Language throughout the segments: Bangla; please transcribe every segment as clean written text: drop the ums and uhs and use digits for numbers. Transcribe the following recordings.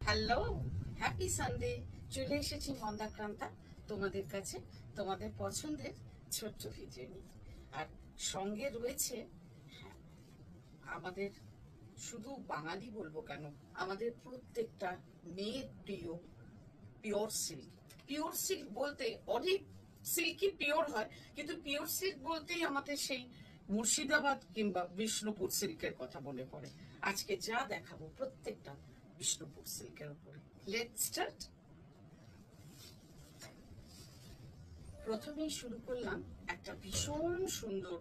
Hello, happy Sunday. চলে এসেছি মন্দাক্রান্তা তোমাদের কাছে, তোমাদের পছন্দের ছোট্ট ভিডিও নিয়ে। আর সঙ্গে রয়েছে আমাদের, শুধু বাঙালি বলবো কেন, আমাদের প্রত্যেকটা মেয়ের প্রিয় পিওর সিল্ক। পিওর সিল্ক বলতে অনেক সিল্কই পিওর হয়, কিন্তু পিওর সিল্ক বলতেই আমাদের সেই মুর্শিদাবাদ কিংবা বিষ্ণুপুর সিল্কের কথা মনে পড়ে। আজকে যা দেখাবো প্রত্যেকটা বিষ্ণুপুর সিল্কের উপরে। Let's start. প্রথমেই শুরু করলাম একটা ভীষণ সুন্দর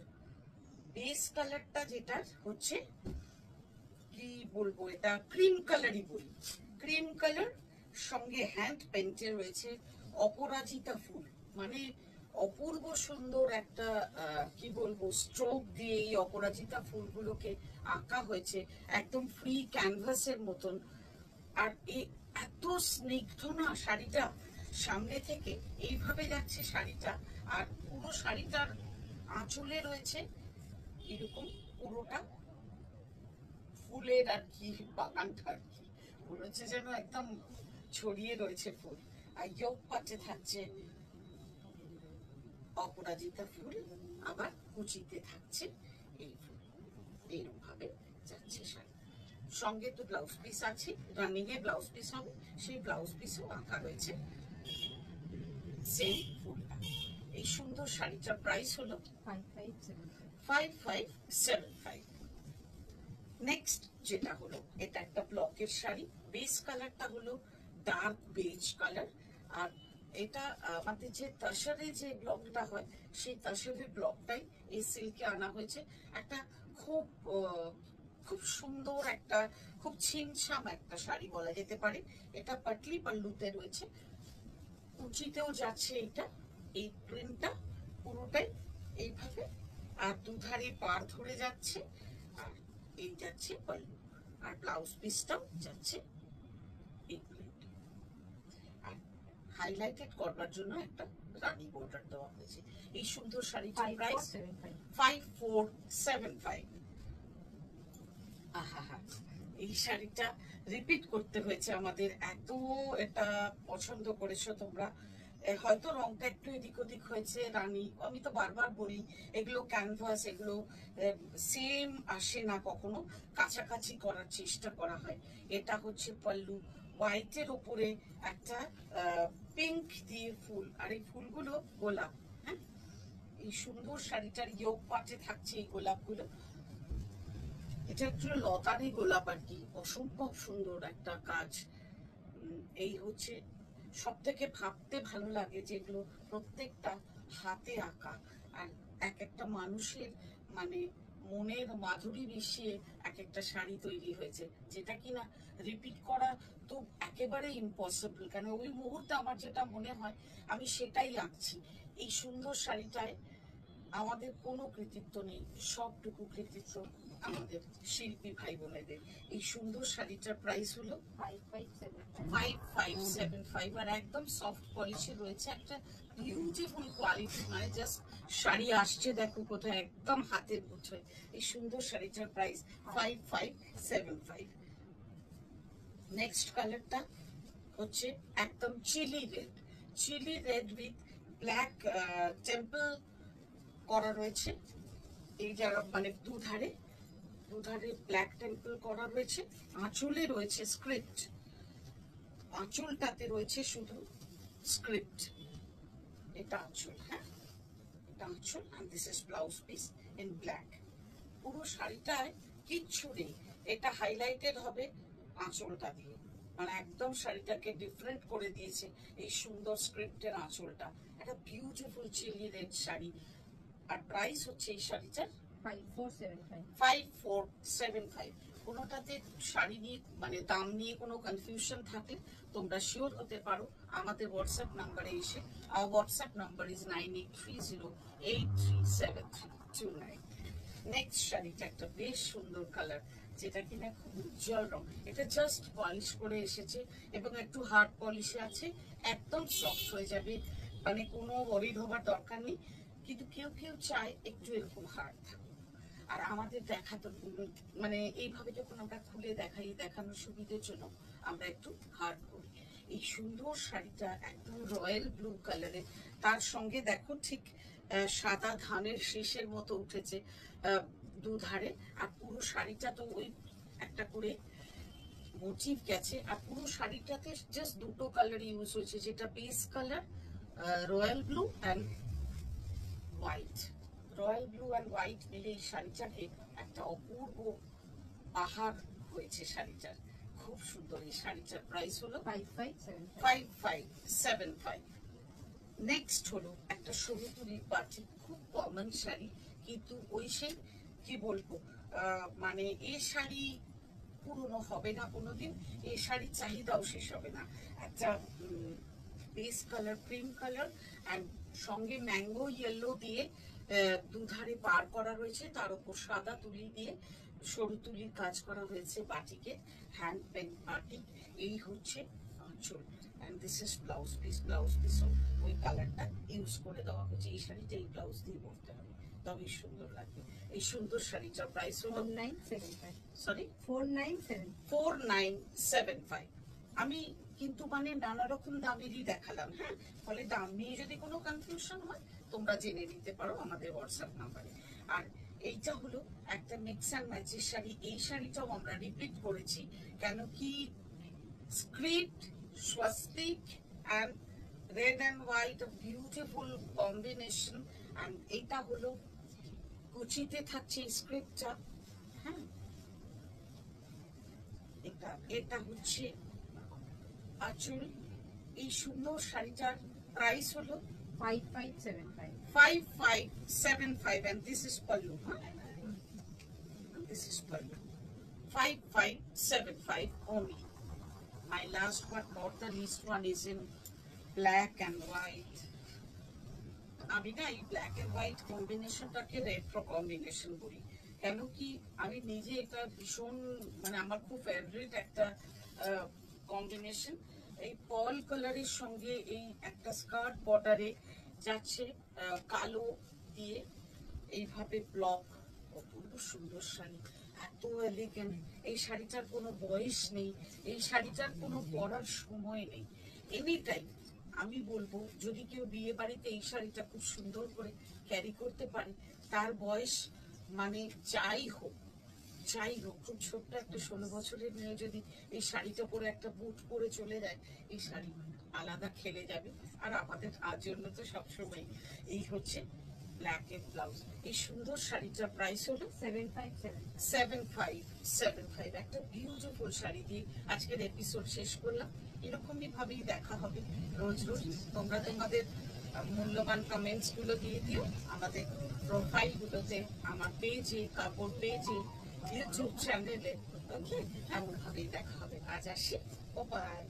বেস কালারটা, যেটা হচ্ছে কি বলবো, এটা ক্রিম কালারই বলি। ক্রিম কালার সঙ্গে হ্যান্ড পেন্টে রয়েছে অপরাজিতা ফুল, মানে অপূর্ব সুন্দর একটা কি বলবো স্ট্রোক দিয়ে এই অপরাজিতা ফুলগুলোকে আঁকা হয়েছে একদম ফ্রি ক্যানভাসের মতন। আর এই এত স্নিগ্ধ না শাড়িটা, সামনে থেকে এইভাবে যাচ্ছে শাড়িটা, আর পুরো শাড়িটার আঁচলে রয়েছে এরকম পুরোটা ফুলের আর কি বাগানটা আর কি মনে হচ্ছে যেন একদম ছড়িয়ে রয়েছে ফুল। আর যোগ পাচ্ছে থাকছে অপরাজিতা ফুল, আবার কুচিতে থাকছে এই ফুল। এরকম ভাবে যাচ্ছে শাড়ি। সঙ্গে তো ব্লাউজ পিস আছে, রানিং এ ব্লাউজ পিস হবে, সেই ব্লাউজ পিসও আঁকা রয়েছে সেম ফুলটা। এই সুন্দর শাড়িটার প্রাইস হলো 5575। নেক্সট যেটা হলো, এটা একটা ব্লকের শাড়ি। বেস কালারটা হলো ডার্ক বেজ কালার, আর এটা আমাদের যে তাসারে যে ব্লকটা হয় সেই তাসারের ব্লকটাই এই সিল্কে আনা হয়েছে। একটা খুব খুব সুন্দর একটা, খুব ছিমছাম একটা শাড়ি বলা যেতে পারে। এটা পাটলি পাল্লুতে রয়েছে, কুচিতেও যাচ্ছে এটা, এই প্রিন্টটা পুরোটাই এইভাবে, আর দুধারে পার ধরে যাচ্ছে, আর এই যাচ্ছে পাল্লু, আর ব্লাউজ পিসটাও যাচ্ছে এই প্রিন্ট। আর হাইলাইটেড করবার জন্য একটা রানী বর্ডার দেওয়া হয়েছে। এই সুন্দর শাড়িটার প্রাইস 5475। আহা, এই শাড়িটা রিপিট করতে হয়েছে আমাদের, এত এটা পছন্দ করেছো তোমরা। হয়তো রংটা একটু এদিক ওদিক হয়েছে রানী, আমি তো বারবার বলি এগুলো ক্যানভাস, এগুলো সেম আসে না, কখনো কাছাকাছি করার চেষ্টা করা হয়। এটা হচ্ছে পাল্লু, হোয়াইটের ওপরে একটা পিঙ্ক দিয়ে ফুল, আর এই ফুলগুলো গোলাপ। হ্যাঁ, এই সুন্দর শাড়িটার ইয়োগ পাটে থাকছে এই গোলাপগুলো। এটা একটু লতারি গোলাপ আর কি, অসম্ভব সুন্দর একটা কাজ। এই হচ্ছে সব থেকে ভাবতে ভালো লাগে যেগুলো প্রত্যেকটা হাতে আঁকা, আর এক একটা মানুষের মানে মনের মাধুরী মিশিয়ে এক একটা শাড়ি তৈরি হয়েছে, যেটা কিনা রিপিট করা তো একেবারে ইম্পসিবল। কেন ওই মুহূর্তে আমার যেটা মনে হয় আমি সেটাই আঁকছি। এই সুন্দর শাড়িটায় আমাদের কোনো কৃতিত্ব নেই, সবটুকু কৃতিত্ব আমাদের শিল্পী ভাই বোনেদের। এই সুন্দর শাড়িটার প্রাইস হলো 5575, আর একদম সফট পলিশে রয়েছে, একটা বিউটিফুল কোয়ালিটি, মানে জাস্ট শাড়ি আসছে দেখো কোথায়, একদম হাতের মুঠোয়। এই সুন্দর শাড়িটার প্রাইস 5575। নেক্সট কালারটা হচ্ছে একদম chilli red. Chilli red with black temple করা রয়েছে, এই যারা মানে দুধারে দুধারে ব্ল্যাক টেম্পল করা রয়েছে। আঁচলে রয়েছে স্ক্রিপ্ট, আঁচলটাতে রয়েছে শুধু স্ক্রিপ্ট। এটা আঁচল, হ্যাঁ এটা আঁচল, and this is blouse piece in black। পুরো শাড়িটায় কিচ্ছু নেই, এটা হাইলাইটেড হবে আঁচলটা দিয়ে, মানে একদম শাড়িটাকে ডিফারেন্ট করে দিয়েছে এই সুন্দর স্ক্রিপ্টের আঁচলটা। একটা বিউটিফুল চিলি রেড শাড়ি, আর প্রাইস হচ্ছে এই শাড়িটার 5475। কোনোটাতে শাড়ি নিয়ে মানে দাম নিয়ে কোনো কনফিউশন থাকলে তোমরা শিওর হতে পারো আমাদের হোয়াটসঅ্যাপ নাম্বারে এসে। আর হোয়াটসঅ্যাপ নাম্বার ইজ 9830837329। নেক্সট শাড়িটা একটা বেশ সুন্দর কালার, যেটা কিনা খুব উজ্জ্বল রং। এটা জাস্ট পলিশ করে এসেছে এবং একটু হার্ড পলিশে আছে, একদম সফট হয়ে যাবে, মানে কোনো ওয়ারিড হবার দরকার নেই। কিন্তু কেউ কেউ চায় একটু এরকম হার্ড থাকুক, আর আমাদের দেখাতে মানে এইভাবে যখন আমরা খুলে দেখাই, দেখানোর সুবিধের জন্য আমরা একটু হার্ড এই সুন্দর শাড়িটা একদম রয়্যাল ব্লু কালারের, তার সঙ্গে দেখো ঠিক সাদা ধানের শীষের মতো উঠেছে দুধারে, আর পুরো শাড়িটা তো ওই একটা করে মোটিভ গেছে, আর পুরো শাড়িটাতে জাস্ট দুটো কালার ইউজ হয়েছে, যেটা base colour royal blue and white. Royal blue and white মিলে এই শাড়িটাকে একটা অপূর্ব আহার হয়েছে শাড়িটার। খুব সুন্দর। এই শাড়িটার প্রাইস হলো 5575। নেক্সট হলো একটা সরু তুলির পাটি, খুব কমন শাড়ি, কিন্তু ওই সেই কি বলবো, মানে এই শাড়ি পুরনো হবে না কোনোদিন, এই শাড়ির চাহিদাও শেষ হবে না। একটা base colour cream colour and সঙ্গে ম্যাঙ্গো ইয়েলো দিয়ে দুধারে পার করা রয়েছে, তার উপর সাদা তুলি দিয়ে সরু তুলির কাজ করা হয়েছে, বাটিকে হ্যান্ড পেন বাটিক। এই হচ্ছে আঁচল, and this is blouse piece. Blouse piece ওই কালারটা ইউজ করে দেওয়া হয়েছে। এই শাড়িটা এই ব্লাউজ দিয়ে পরতে হবে, তবেই সুন্দর লাগবে। এই সুন্দর শাড়িটার প্রাইস হলো 4975। আমি কিন্তু মানে নানা রকম দামেরই দেখালাম, হ্যাঁ, ফলে দাম নিয়ে যদি কোনো কনফিউশন হয় তোমরা জেনে নিতে পারো আমাদের হোয়াটসঅ্যাপ নাম্বারে। আর এইটা হলো একটা মিক্স অ্যান্ড ম্যাচের শাড়ি। এই শাড়িটাও আমরা রিপিট করেছি, কেন কি script Swastik and red and white, beautiful combination. And এইটা হলো কুচিতে থাকছে স্ক্রিপ্টটা, হ্যাঁ, এটা হচ্ছে আঁচল। এই সুন্দর শাড়িটার প্রাইস হলো 5575 and this is pallu, huh? This is pallu. 5575 only. My last but not the least one is in black and white. আমি না এই ব্ল্যাক এন্ড হোয়াইট কম্বিনেশনটাকে রেট্রো কম্বিনেশন বলি, কেন কি আমি নিজে এটা ভীষণ মানে আমার খুব ফেভারিট একটা কম্বিনেশন। এই পার্ল কালারের সঙ্গে এই একটা স্কার্ট বর্ডারে যাচ্ছে কালো দিয়ে এইভাবে ব্লক, অপূর্ব সুন্দর শাড়ি, এত এলিগেন্ট। এই শাড়িটার কোনো বয়স নেই, এই শাড়িটার কোনো পরার সময় নেই, এনি টাইম। আমি বলবো যদি কেউ বিয়ে বাড়িতে এই শাড়িটা খুব সুন্দর করে ক্যারি করতে পারে, তার বয়স মানে যাই হোক, খুব ছোট্ট একটা 16 বছরের মেয়ে যদি এই শাড়িটা পরে একটা বুট পরে চলে যায়, এই শাড়ি আলাদা খেলে যাবে। আর আমাদের জন্য তো সবসময় এই হচ্ছে ব্ল্যাক এর ব্লাউজ। এই সুন্দর শাড়িটার প্রাইস হলো 7575। একটা বিউটিফুল শাড়ি দিয়ে আজকের এপিসোড শেষ করলাম। এরকমই ভাবেই দেখা হবে রোজ রোজ। তোমরা তোমাদের মূল্যবান কমেন্টস গুলো দিয়ে দিও আমাদের প্রোফাইল গুলোতে, আমার পেজে, কাপড় পেজে, ইউটিউব চ্যানেলে। ওকে, এমন ভাবেই দেখা হবে। আজ আসি, বাই।